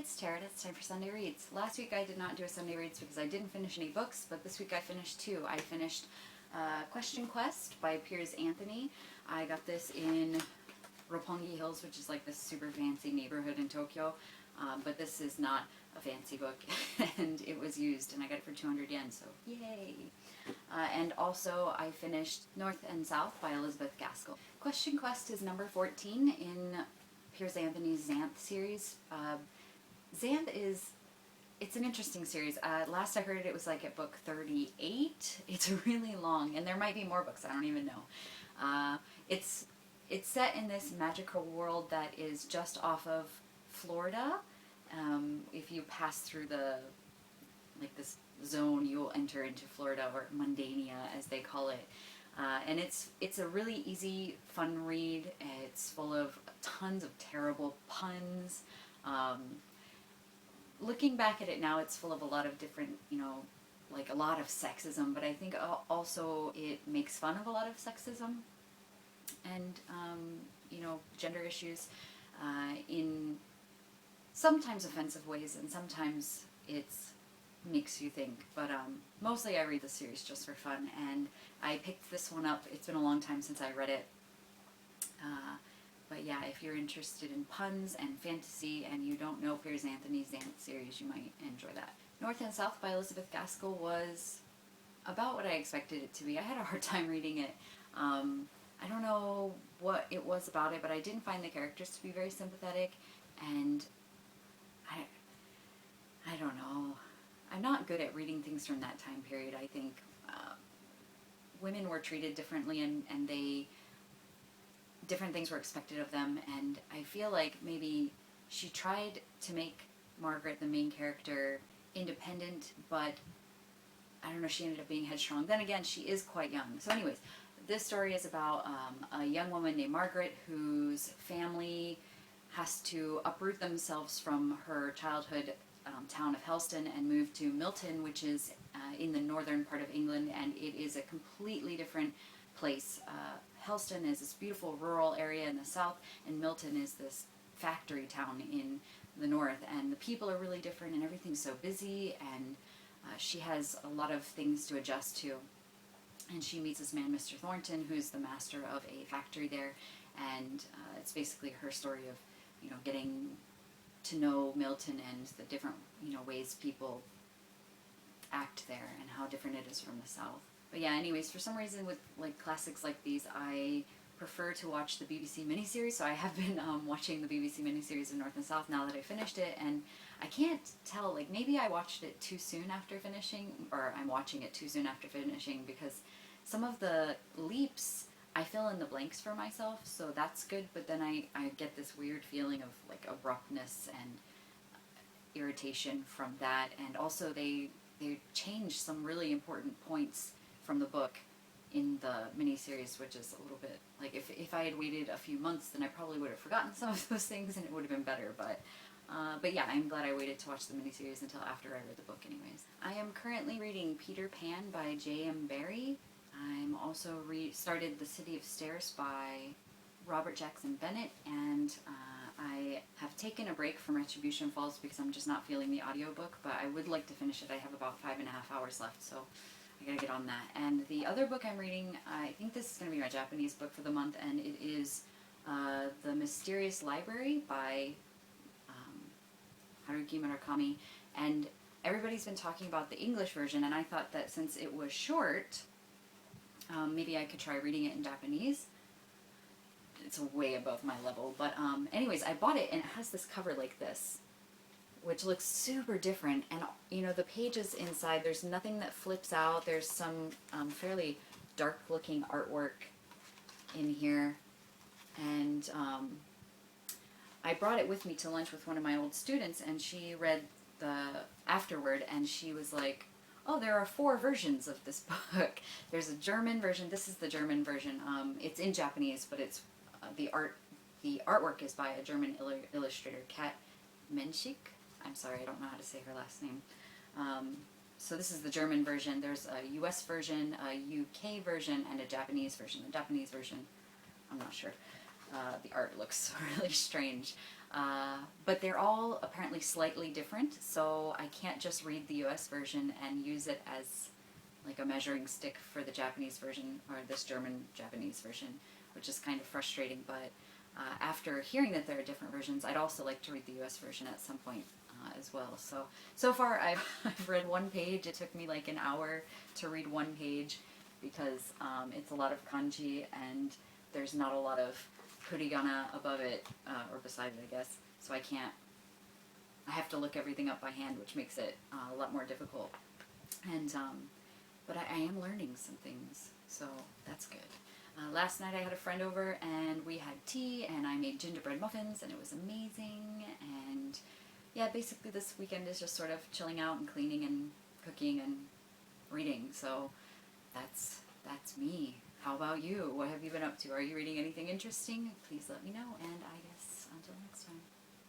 it's Tara, and it's time for Sunday Reads. Last week I did not do a Sunday Reads because I didn't finish any books, but this week I finished two. I finished Question Quest by Piers Anthony. I got this in Roppongi Hills, which is like this super fancy neighborhood in Tokyo, but this is not a fancy book, and it was used, and I got it for 200 yen, so yay! And also I finished North and South by Elizabeth Gaskell. Question Quest is number 14 in Piers Anthony's Xanth series. Xanth it's an interesting series. Last I heard it was like at book 38. It's really long, and there might be more books, I don't even know. It's set in this magical world that is just off of Florida. If you pass through this zone, you'll enter into Florida, or Mundania as they call it. And it's a really easy, fun read. It's full of tons of terrible puns. Looking back at it now, it's full of a lot of different, like a lot of sexism, but I think also it makes fun of a lot of sexism and, gender issues in sometimes offensive ways, and sometimes it's makes you think, but mostly I read the series just for fun, and I picked this one up. It's been a long time since I read it, but yeah, if you're interested in puns and fantasy and you don't know Piers Anthony's Xanth series, you might enjoy that. North and South by Elizabeth Gaskell was about what I expected it to be. I had a hard time reading it. I don't know what it was about it, but I didn't find the characters to be very sympathetic, and I don't know. I'm not good at reading things from that time period. I think women were treated differently, and different things were expected of them, and I feel like maybe she tried to make Margaret, the main character, independent, but I don't know, she ended up being headstrong. Then again, she is quite young. So anyways, this story is about a young woman named Margaret whose family has to uproot themselves from her childhood town of Helston and move to Milton, which is in the northern part of England, and it is a completely different place. Helston is this beautiful rural area in the south, and Milton is this factory town in the north, and the people are really different, and everything's so busy, and she has a lot of things to adjust to. And she meets this man, Mr. Thornton, who's the master of a factory there, and it's basically her story of, getting to know Milton and the different, ways people act there and how different it is from the South. But yeah, anyways, for some reason with classics like these, I prefer to watch the BBC miniseries, so I have been watching the BBC miniseries of North and South now that I finished it, and I can't tell, maybe I watched it too soon after finishing, or I'm watching it too soon after finishing, because some of the leaps, I fill in the blanks for myself, so that's good, but then I get this weird feeling of abruptness and irritation from that, and also they change some really important points from the book in the miniseries, which is a little bit, if I had waited a few months, then I probably would have forgotten some of those things and it would have been better, but yeah, I'm glad I waited to watch the miniseries until after I read the book anyways. I am currently reading Peter Pan by J.M. Barrie. I'm also started The City of Stairs by Robert Jackson Bennett, and I have taken a break from Retribution Falls because I'm just not feeling the audiobook, but I would like to finish it. I have about 5.5 hours left, so I gotta get on that. And the other book I'm reading, I think this is going to be my Japanese book for the month, and it is The Mysterious Library by Haruki Murakami, and everybody's been talking about the English version, and I thought that since it was short, maybe I could try reading it in Japanese. It's way above my level, but anyways, I bought it, and it has this cover like this, which looks super different, and the pages inside, there's nothing that flips out. There's some fairly dark looking artwork in here, and I brought it with me to lunch with one of my old students, and she read the afterward, and she was like, oh, there are 4 versions of this book. There's a German version. This is the German version. It's in Japanese, but it's the artwork is by a German illustrator, Kat Menschik. I'm sorry, I don't know how to say her last name. So this is the German version. There's a US version, a UK version, and a Japanese version. The Japanese version, I'm not sure. The art looks really strange. But they're all apparently slightly different, so I can't just read the US version and use it as like a measuring stick for the Japanese version, or this German Japanese version, which is kind of frustrating. But after hearing that there are different versions, I'd also like to read the US version at some point as well. So far I've read one page. It took me like an hour to read one page because it's a lot of kanji and there's not a lot of kurigana above it, or beside it, I guess. So I have to look everything up by hand, which makes it a lot more difficult. And, but I am learning some things, so that's good. Last night I had a friend over and we had tea and I made gingerbread muffins and it was amazing. And yeah, basically this weekend is just sort of chilling out and cleaning and cooking and reading. So that's me. How about you? What have you been up to? Are you reading anything interesting? Please let me know, and I